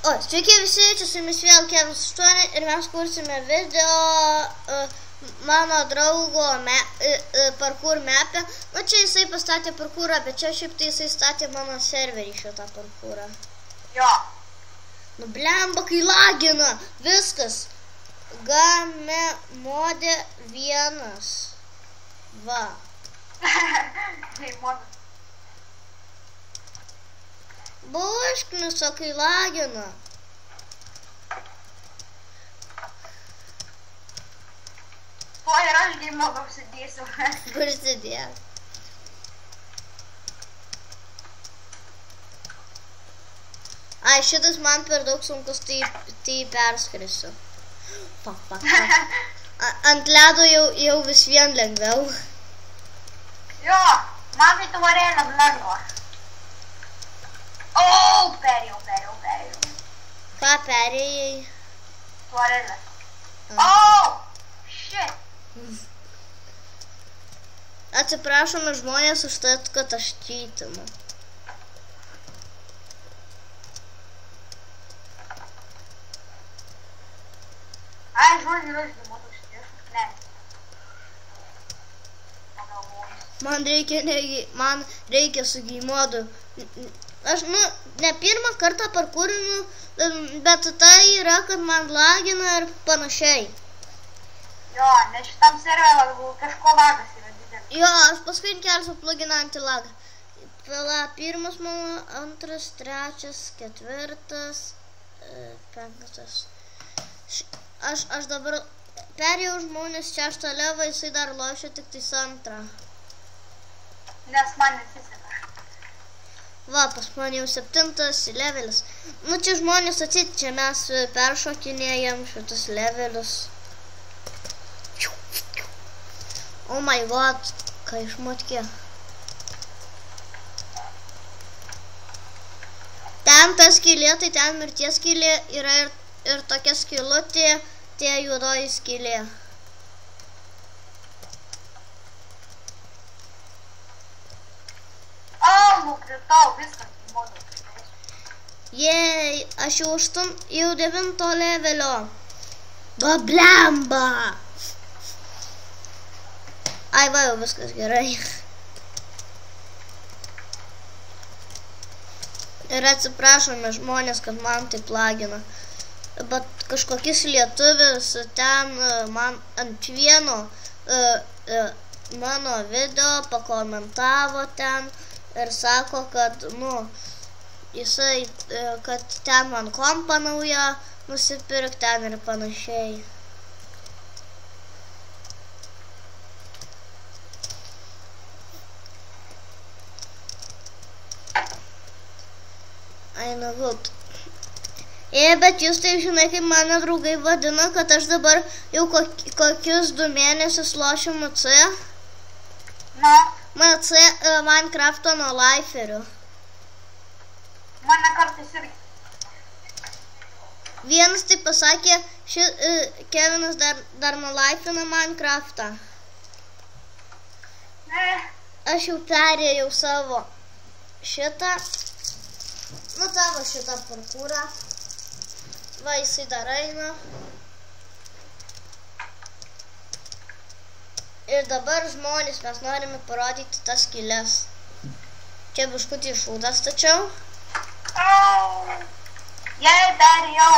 O, sveiki visi, čia su jumis vėl Kevas 8 ir mes kursime video mano draugo parkour mapę. Nu, čia jisai pastatė parkourą, bet čia šiaip tai jisai statė mano serverį šitą parkourą. Jo. Nu, blemba, kai lagina, viskas. Game mode 1. Va. Tai modas. Buškniso, kai lagina. O, ir aš game modą užsidėsiu. Kur sėdėjo? Ai, šitas man per daug sunkus, tai perskrisiu. Fuck. Ant ledo jau vis vien lengviau. Jo, man tai tvarėlėm lengva. O, perėjau. Ką perėjai? Tvarėlė. O, shit. Atsiprašome žmonės už tai, kad aš čytinu. Ai, žodžiu, aš game modą užsidėsiu. Ne. Pagalvojus. Man reikia su game modu. Aš, ne pirmą kartą parkūrinu, bet tai yra, kad man lagina ir panašiai. Jo, nes šitam serverį kažko lagas yra didelis. Jo, aš paskui kelsiu pluginą antilagą. Pala, pirmas mano, antras, trečias, ketvirtas, penktas. Aš dabar perėjau žmonės 6 levą, jisai dar lošia tik tais 2. Nes man nesiseka. Va, pas man jau 7 levelis. Nu, čia žmonės atsit, čia mes peršokinėjam šitus levelius. Oh my god, ką išmotkė. Ten ta skylė, tai ten mirties skylė yra ir tokia skylutė, tie juodoji skylė. Nukritau, viskas game modą užsidėsiu. Jei, aš jau 9 levelio. Blemba! Ai, va, jau viskas gerai. Ir atsiprašome žmonės, kad man taip lagina. Bet kažkokis lietuvis ten man ant vieno mano video pakomentavo ten ir sako, kad, jisai, kad ten man kompą naują nusipirk ten ir panašiai. Ai, na, gut. Bet jūs taip žinai, kaip mano draugai vadina, kad aš dabar jau kokius 2 mėnesius lošiu MC. Na. MC Minecrafto nuo liferių. Mane kartais irgi. Vienas taip pasakė, Kevinas dar nuo lifina Minecraftą. Ne. Aš jau perėjau savo šitą, tavo šitą parkūrą. Va, jisai dar eina. Ir dabar žmonės, mes norime parodyti tas skylės. Čia biškutį šūdą stačiau. Jei perėjau.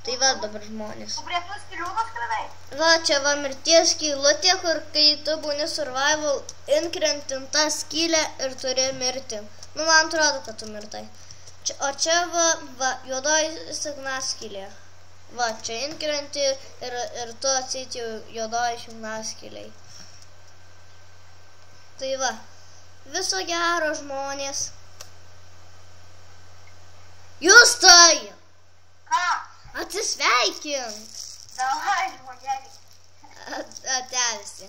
Tai va dabar žmonės. Tu prie tų skylių nuskridai? Va, čia va mirties skylutė, kur kai tu būni survival, inkrentinta skylė ir turi mirti. Man atrodo, kad tu mirtai. O čia va juodoji signa skylė. Va, čia inkrenti ir tu atsit jau juodoji šimna skyliai. Tai va, viso gero žmonės. Jūs tai! Ką? Atsisveikink! Davai, žmonėlį. Ate visi.